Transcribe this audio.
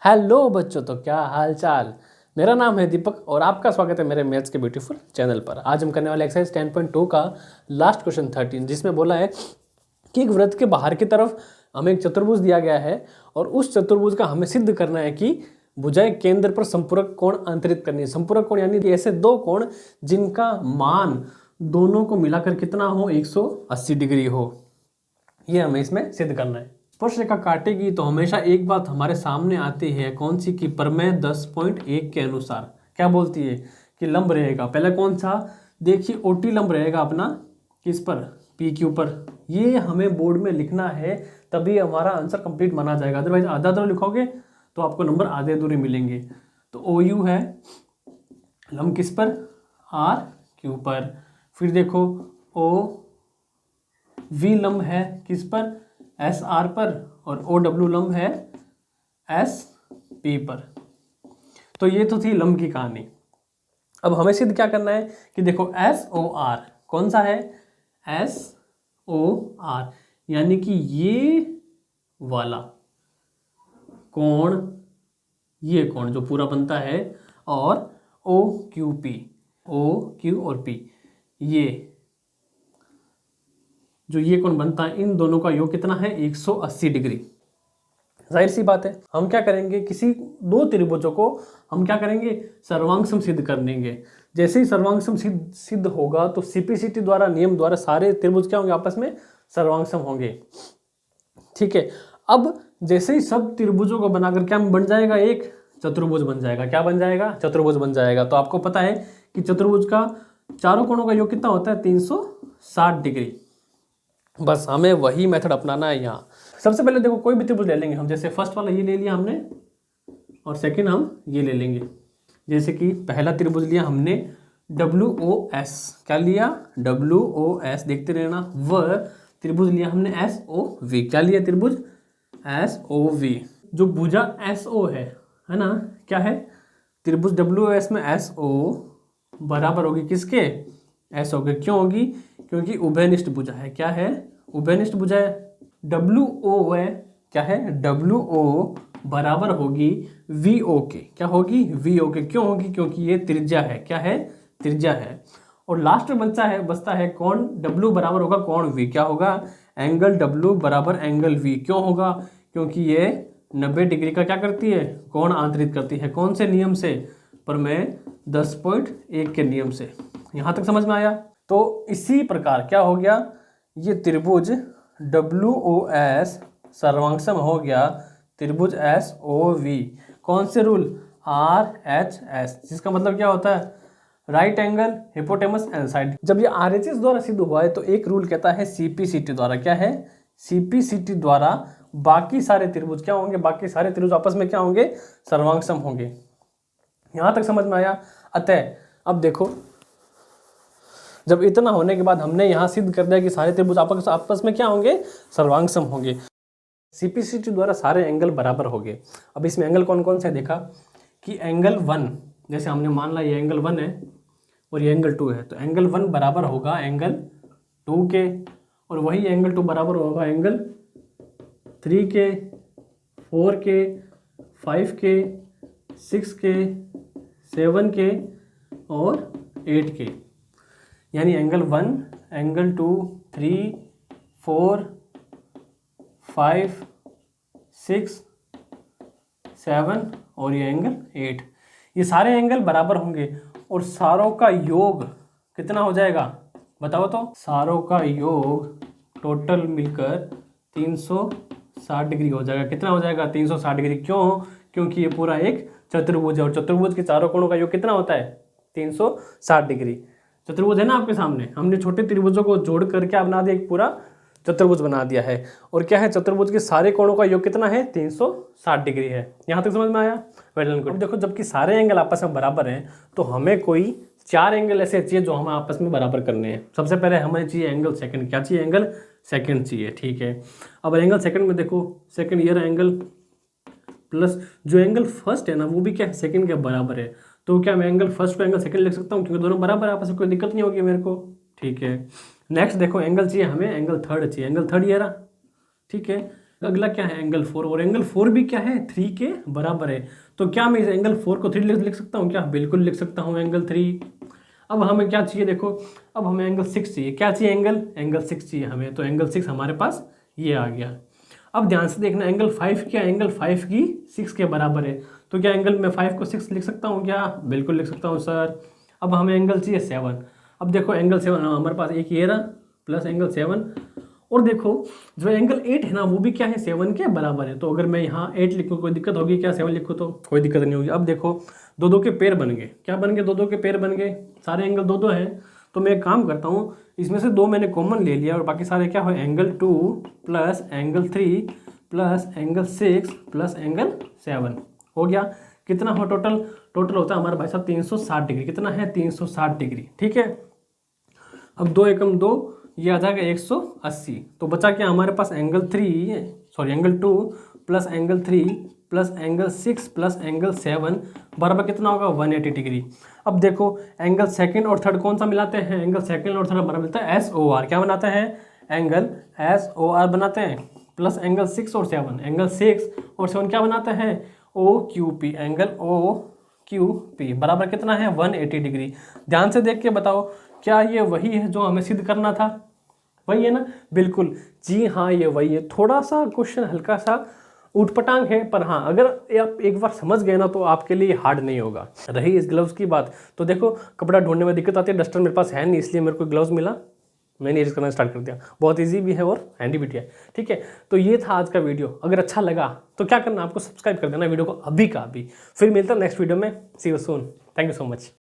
Hello बच्चों, तो क्या हाल चाल। मेरा नाम है दीपक और आपका स्वागत है मेरे मैथ्स के ब्यूटीफुल चैनल पर। आज हम करने वाले एक्सरसाइज 10.2 का लास्ट क्वेश्चन 13, जिसमें बोला है कि एक वृत्त के बाहर की तरफ हमें एक चतुर्भुज दिया गया है और उस चतुर्भुज का हमें सिद्ध करना है कि भुजाएं केंद्र पर संपूरक कोण अंतरित करनी है। संपूरक कोण यानी ऐसे दो कोण जिनका मान दोनों को मिलाकर कितना हो, 180 डिग्री हो। ये हमें इसमें सिद्ध करना है। स्पर्शरेखा काटेगी तो हमेशा एक बात हमारे सामने आती है, कौन सी, की प्रमेय 10.1 के अनुसार क्या बोलती है कि लंब रहेगा। पहले कौन सा, देखिए ओटी लंब रहेगा अपना किस पर, पी क्यू पर। ये हमें बोर्ड में लिखना है, तभी हमारा आंसर कंप्लीट माना जाएगा। अदरवाइज आधा अधूरा लिखोगे तो आपको नंबर आधे अधूरे मिलेंगे। तो ओ यू है लंब किस पर, आर क्यू पर। फिर देखो ओ वी लंब है किस पर, एस आर पर, और ओ डब्ल्यू लंब है एस पी पर। तो ये तो थी लंब की कहानी। अब हमें सिद्ध क्या करना है कि देखो एस ओ आर कौन सा है, एस ओ आर यानी कि ये वाला कोण, ये कोण जो पूरा बनता है, और O Q P, O Q और पी, ये जो ये कोण बनता है, इन दोनों का योग कितना है, 180 डिग्री। जाहिर सी बात है, हम क्या करेंगे, किसी दो त्रिभुजों को हम क्या करेंगे, सर्वांगसम सिद्ध कर लेंगे। जैसे ही सर्वांगसम सिद्ध होगा तो सीपीसीटी द्वारा, नियम द्वारा सारे त्रिभुज क्या होंगे, आपस में सर्वांगसम होंगे। ठीक है, अब जैसे ही सब त्रिभुजों को बनाकर क्या बन जाएगा, एक चतुर्भुज बन जाएगा। क्या बन जाएगा, चतुर्भुज बन जाएगा। तो आपको पता है कि चतुर्भुज का चारों कोणों का योग कितना होता है, 360 डिग्री। बस हमें वही मेथड अपनाना है यहाँ। सबसे पहले देखो कोई भी त्रिभुज ले लेंगे हम, जैसे फर्स्ट वाला ये ले लिया हमने और सेकंड हम ये ले लेंगे। जैसे कि पहला त्रिभुज लिया हमने WOS, क्या लिया, WOS, देखते रहना। व त्रिभुज लिया हमने SOV, क्या लिया त्रिभुज SOV। जो भुजा SO है ना, क्या है, त्रिभुज WOS में SO बराबर होगी किसके, S होगी। क्यों होगी, क्योंकि उभयनिष्ठ भुजा है। क्या है, उभयनिष्ठ भुजा है। WO है, क्या है, WO बराबर होगी VO के। क्या होगी, VO के। क्यों होगी, क्योंकि ये त्रिज्या है। क्या है, त्रिज्या है। और लास्ट में बचता है कौन, W बराबर होगा कौन V। क्या होगा, एंगल W बराबर एंगल V। क्यों होगा, क्योंकि ये 90 डिग्री का क्या करती है, कोण आंतरित करती है। कौन से नियम से, प्रमेय 10.1 के नियम से। यहाँ तक समझ में आया। तो इसी प्रकार क्या हो गया, ये त्रिभुज WOS सर्वांगसम हो गया त्रिभुज SOV। कौन से रूल, RHS, जिसका मतलब क्या होता है, राइट एंगल हिपोटेनस एंड साइड। जब ये RHS द्वारा सिद्ध हुआ है तो एक रूल कहता है CPCT द्वारा। क्या है, CPCT द्वारा बाकी सारे त्रिभुज क्या होंगे, बाकी सारे त्रिभुज आपस में क्या होंगे, सर्वांगसम होंगे। यहां तक समझ में आया। अतः अब देखो, जब इतना होने के बाद हमने यहाँ सिद्ध कर दिया कि सारे त्रिभुज आपस में क्या होंगे, सर्वांगसम होंगे। CPCT द्वारा सारे एंगल बराबर हो गए। अब इसमें एंगल कौन कौन से देखा कि एंगल 1, जैसे हमने मान ला ये एंगल 1 है और ये एंगल 2 है, तो एंगल 1 बराबर होगा एंगल 2 के, और वही एंगल 2 बराबर होगा एंगल 3 के, 4 के, 5 के, 6 के, 7 के और 8 के। यानी एंगल 1, एंगल 2, 3, 4, 5, 6, 7 और ये एंगल 8, ये सारे एंगल बराबर होंगे और सारों का योग कितना हो जाएगा, बताओ तो। सारों का योग टोटल मिलकर 360 डिग्री हो जाएगा। कितना हो जाएगा, 360 डिग्री। क्यों, क्योंकि ये पूरा एक चतुर्भुज है और चतुर्भुज के चारों कोणों का योग कितना होता है, 360 डिग्री। चतुर्भुज है ना आपके सामने, हमने छोटे त्रिभुजों को जोड़ करके बना दिया, एक पूरा चतुर्भुज बना दिया है। और क्या है, चतुर्भुज के सारे कोणों का योग कितना है, 360 डिग्री है। यहाँ तक समझ में आया। Well and good. देखो, जबकि सारे एंगल आपस में बराबर हैं तो हमें कोई 4 एंगल ऐसे चाहिए जो हमें आपस में बराबर करने हैं। सबसे पहले हमें चाहिए एंगल सेकंड। क्या चाहिए, एंगल सेकंड चाहिए। ठीक है, अब एंगल सेकंड में देखो, सेकंड ईयर एंगल प्लस जो एंगल फर्स्ट है ना, वो भी क्या है, सेकंड के बराबर है। तो क्या मैं एंगल फर्स्ट को एंगल सेकंड लिख सकता हूँ, क्योंकि दोनों बराबर है आपस में, कोई दिक्कत नहीं होगी मेरे को। ठीक है, नेक्स्ट देखो एंगल चाहिए हमें, एंगल थर्ड चाहिए। एंगल थर्ड ये रहा, ठीक है। अगला क्या है एंगल 4, और एंगल 4 भी क्या है 3 के बराबर है। तो क्या मैं इस एंगल 4 को 3 लिख सकता हूँ क्या? बिल्कुल लिख सकता हूँ एंगल 3। अब हमें क्या चाहिए देखो, अब हमें एंगल 6 चाहिए। क्या चाहिए? एंगल 6 चाहिए हमें। तो एंगल 6 हमारे पास ये आ गया। अब ध्यान से देखना, एंगल 5 क्या? एंगल 5 की 6 के बराबर है। तो क्या एंगल में 5 को 6 लिख सकता हूँ क्या? बिल्कुल लिख सकता हूँ सर। अब हमें एंगल चाहिए 7। अब देखो एंगल 7 हमारे पास एक ये रहा प्लस एंगल 7, और देखो जो एंगल 8 है ना वो भी क्या है 7 के बराबर है। तो अगर मैं यहाँ 8 लिखूँ कोई दिक्कत होगी क्या? 7 लिखूँ तो कोई दिक्कत नहीं होगी। अब देखो दो दो के पेड़ बन गए। क्या बन गए? दो दो के पेड़ बन गए। सारे एंगल दो दो हैं। तो मैं एक काम करता हूँ, इसमें से 2 मैंने कॉमन ले लिया और बाकी सारे क्या हो, angle 2 plus angle 3 plus angle 6 plus angle 7 हो गया। कितना हो टोटल? टोटल होता है हमारे भाई साहब 360 डिग्री। कितना है? 360 डिग्री। ठीक है। अब 2 एकम 2, ये आ जाएगा 180। तो बचा क्या हमारे पास? Angle 2 plus angle 3 plus angle 6 plus angle 7 बराबर कितना होगा? 180 डिग्री। अब देखो एंगल सेकंड और थर्ड कौन सा मिलाते हैं? एंगल सेकंड और थर्ड बराबर मिलता है SOR। क्या बनाते हैं? एंगल SOR बनाते हैं। प्लस एंगल 6 और 7, एंगल 6 और 7 क्या बनाते हैं? OQP। एंगल OQP बराबर कितना है? 180 डिग्री। ध्यान से देख के बताओ, क्या ये वही है जो हमें सिद्ध करना था? वही है ना? बिल्कुल जी हाँ, ये वही है। थोड़ा सा क्वेश्चन हल्का सा उठपटांग है, पर हाँ अगर आप एक बार समझ गए ना तो आपके लिए हार्ड नहीं होगा। रही इस ग्लव्स की बात, तो देखो कपड़ा ढूंढने में दिक्कत आती है। डस्टर मेरे पास है नहीं, इसलिए मेरे को ग्लव्स मिला, मैंने यूज करना स्टार्ट कर दिया। बहुत इजी भी है और हैंडी भी है। ठीक है, तो ये था आज का वीडियो। अगर अच्छा लगा तो क्या करना, आपको सब्सक्राइब कर देना वीडियो को अभी का अभी। फिर मिलता है नेक्स्ट वीडियो में। See you soon. Thank you so much.